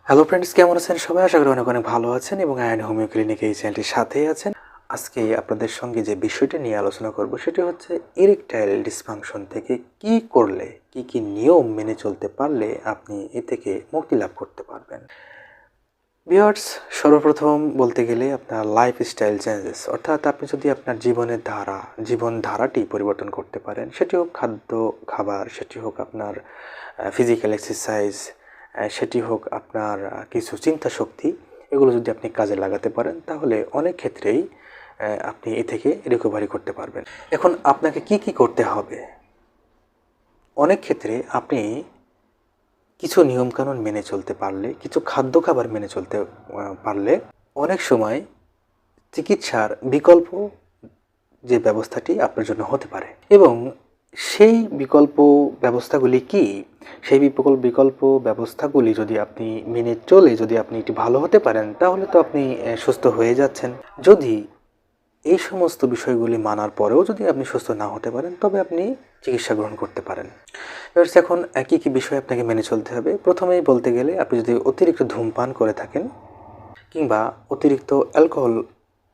Hello friends, কেমন আছেন সবাই? আশা করি অনেক অনেক ভালো আছেন এবং আয়ন হোমিও ক্লিনিক এই চ্যানেলটির সাথেই আছেন। আজকে আপনাদের সঙ্গে যে বিষয়টা নিয়ে আলোচনা করব সেটি হচ্ছে ইরেকটাইল ডিসফাংশন থেকে কি করলে, কি নিয়ম মেনে চলতে পারলে আপনি এ থেকে মুক্তি লাভ করতে পারবেন। ভিউয়ার্স, সর্বপ্রথম বলতে গেলে আপনার লাইফস্টাইল চেঞ্জেস, অর্থাৎ আপনি যদি আপনার জীবনধারাটি পরিবর্তন করতে পারেন, সেটি হোক খাদ্য খাবার, সেটি হোক আপনার ফিজিক্যাল এক্সারসাইজ, সেটি হোক আপনার কিছু চিন্তা শক্তি, এগুলো যদি আপনি কাজে লাগাতে পারেন তাহলে অনেক ক্ষেত্রেই আপনি এ থেকে রিকভারি করতে পারবেন। এখন আপনাকে কি করতে হবে? অনেক ক্ষেত্রে আপনি কিছু নিয়মকানুন মেনে চলতে পারলে, কিছু খাদ্য খাবার মেনে চলতে পারলে অনেক সময় চিকিৎসার বিকল্প যে ব্যবস্থাটি আপনার জন্য হতে পারে। এবং সেই বিকল্প ব্যবস্থাগুলি কি? সেই বিকল্প ব্যবস্থাগুলি যদি আপনি মেনে চলে যদি আপনি এটি ভালো হতে পারেন তাহলে তো আপনি সুস্থ হয়ে যাচ্ছেন। যদি এই সমস্ত বিষয়গুলি মানার পরেও যদি আপনি সুস্থ না হতে পারেন তবে আপনি চিকিৎসা গ্রহণ করতে পারেন। এবার এখন কী বিষয় আপনাকে মেনে চলতে হবে? প্রথমেই বলতে গেলে আপনি যদি অতিরিক্ত ধূমপান করে থাকেন কিংবা অতিরিক্ত অ্যালকোহল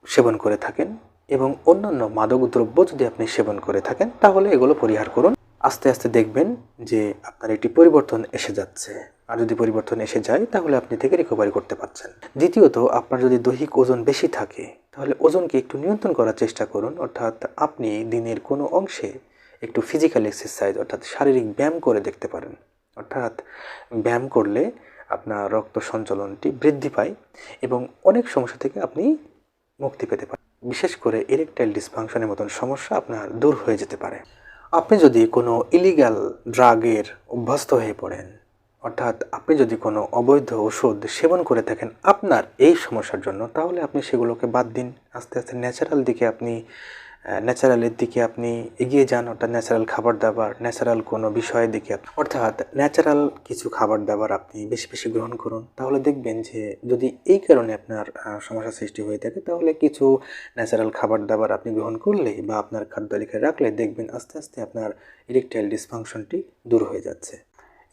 সেবন করে থাকেন এবং অন্যান্য মাদক দ্রব্য যদি আপনি সেবন করে থাকেন তাহলে এগুলো পরিহার করুন। আস্তে আস্তে দেখবেন যে আপনার একটি পরিবর্তন এসে যাচ্ছে। আর যদি পরিবর্তন এসে যায় তাহলে আপনি থেকে রিকভারি করতে পারছেন। দ্বিতীয়ত, আপনার যদি দৈহিক ওজন বেশি থাকে তাহলে ওজনকে একটু নিয়ন্ত্রণ করার চেষ্টা করুন। অর্থাৎ আপনি দিনের কোনো অংশে একটু ফিজিক্যাল এক্সারসাইজ অর্থাৎ শারীরিক ব্যায়াম করে দেখতে পারেন। অর্থাৎ ব্যায়াম করলে আপনার রক্ত সঞ্চালনটি বৃদ্ধি পায় এবং অনেক সমস্যা থেকে আপনি মুক্তি পেতে পারেন। বিশেষ করে ইরেকটাইল ডিসফাংশনের মতন সমস্যা আপনার দূর হয়ে যেতে পারে। আপনি যদি কোনো ইলিগাল ড্রাগের অভ্যস্ত হয়ে পড়েন, অর্থাৎ আপনি যদি কোনো অবৈধ ওষুধ সেবন করে থাকেন আপনার এই সমস্যার জন্য, তাহলে আপনি সেগুলোকে বাদ দিন। আস্তে আস্তে ন্যাচারালের দিকে আপনি এগিয়ে যান। অর্থাৎ ন্যাচারাল খাবার দাবার, ন্যাচারাল কোনো বিষয়ের দিকে, অর্থাৎ ন্যাচারাল কিছু খাবার দাবার আপনি বেশি বেশি গ্রহণ করুন। তাহলে দেখবেন যে যদি এই কারণে আপনার সমস্যা সৃষ্টি হয়ে থাকে তাহলে কিছু ন্যাচারাল খাবার দাবার আপনি গ্রহণ করলে বা আপনার খাদ্য তালিকায় রাখলে দেখবেন আস্তে আস্তে আপনার ইরেকটাইল ডিসফাংশনটি দূর হয়ে যাচ্ছে।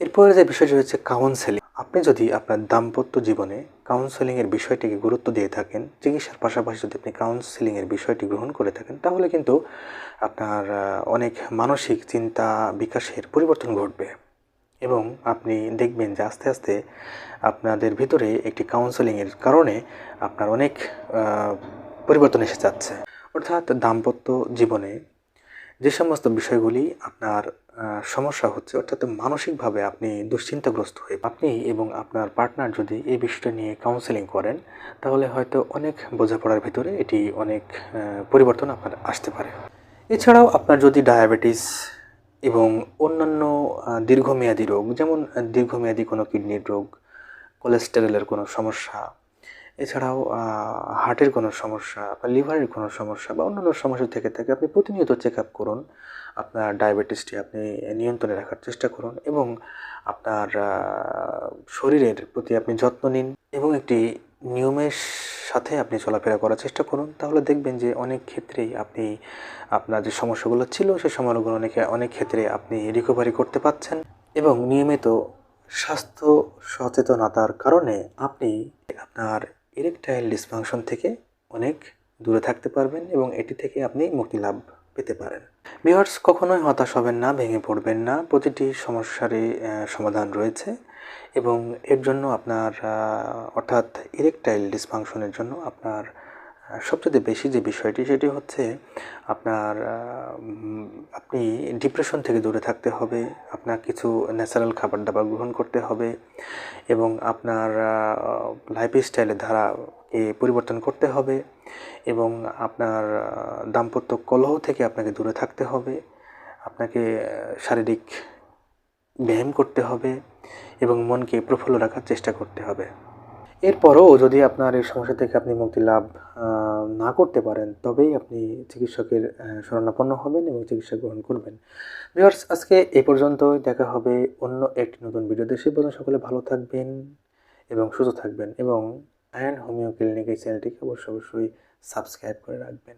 এরপরে যে বিষয়টি হচ্ছে কাউন্সেলিং। আপনি যদি আপনার দাম্পত্য জীবনে কাউন্সেলিংয়ের বিষয়টিকে গুরুত্ব দিয়ে থাকেন, চিকিৎসার পাশাপাশি যদি আপনি কাউন্সেলিংয়ের বিষয়টি গ্রহণ করে থাকেন তাহলে কিন্তু আপনার অনেক মানসিক চিন্তা বিকাশের পরিবর্তন ঘটবে এবং আপনি দেখবেন যে আস্তে আস্তে আপনাদের ভিতরে একটি কাউন্সেলিংয়ের কারণে আপনার অনেক পরিবর্তন এসে যাচ্ছে। অর্থাৎ দাম্পত্য জীবনে যে সমস্ত বিষয়গুলি আপনার সমস্যা হচ্ছে, অর্থাৎ মানসিকভাবে আপনি দুশ্চিন্তাগ্রস্ত হয়ে আপনি এবং আপনার পার্টনার যদি এই বিষয়টা নিয়ে কাউন্সেলিং করেন তাহলে হয়তো অনেক বোঝাপড়ার ভিতরে এটি অনেক পরিবর্তন আপনার আসতে পারে। এছাড়াও আপনার যদি ডায়াবেটিস এবং অন্যান্য দীর্ঘমেয়াদী রোগ, যেমন দীর্ঘমেয়াদী কোনো কিডনির রোগ, কোলেস্টেরলের কোনো সমস্যা, এছাড়াও হার্টের কোনো সমস্যা বা লিভারের কোনো সমস্যা বা অন্যান্য সমস্যা থেকে থাকে আপনি প্রতিনিয়ত চেক আপ করুন। আপনার ডায়াবেটিসটি আপনি নিয়ন্ত্রণে রাখার চেষ্টা করুন এবং আপনার শরীরের প্রতি আপনি যত্ন নিন এবং একটি নিয়মের সাথে আপনি চলাফেরা করার চেষ্টা করুন। তাহলে দেখবেন যে অনেক ক্ষেত্রেই আপনি আপনার যে সমস্যাগুলো ছিল সেই সমস্যাগুলো অনেক ক্ষেত্রে আপনি রিকভারি করতে পারছেন এবং নিয়মিত স্বাস্থ্য সচেতনতার কারণে আপনি আপনার ইরেকটাইল ডিসফাংশন থেকে অনেক দূরে থাকতে পারবেন এবং এটি থেকে আপনি মুক্তি লাভ পেতে পারেন। ভিউয়ার্স, কখনোই হতাশ হবেন না, ভেঙে পড়বেন না। প্রতিটি সমস্যারই সমাধান রয়েছে এবং এর জন্য আপনার অর্থাৎ ইরেকটাইল ডিসফাংশনের জন্য আপনার সবচেয়ে বেশি যে বিষয়টি সেটি হচ্ছে আপনার আপনি ডিপ্রেশন থেকে দূরে থাকতে হবে। আপনার কিছু ন্যাচারাল খাবার দাবার গ্রহণ করতে হবে এবং আপনার লাইফস্টাইলের ধারাকে পরিবর্তন করতে হবে এবং আপনার দাম্পত্য কলহ থেকে আপনাকে দূরে থাকতে হবে। আপনাকে শারীরিক ব্যায়াম করতে হবে এবং মনকে প্রফুল্ল রাখার চেষ্টা করতে হবে। এরপরও যদি আপনার এই সমস্যা থেকে আপনি মুক্তি লাভ না করতে পারেন তবেই আপনি চিকিৎসকের শরণাপন্ন হবেন এবং চিকিৎসা গ্রহণ করবেন। ভিউয়ার্স, আজকে এই পর্যন্তই। দেখা হবে অন্য একটি নতুন ভিডিওতে। সে পর্যন্ত সকলে ভালো থাকবেন এবং সুস্থ থাকবেন এবং আয়ন হোমিও ক্লিনিক এই চ্যানেলটিকে অবশ্যই সাবস্ক্রাইব করে রাখবেন।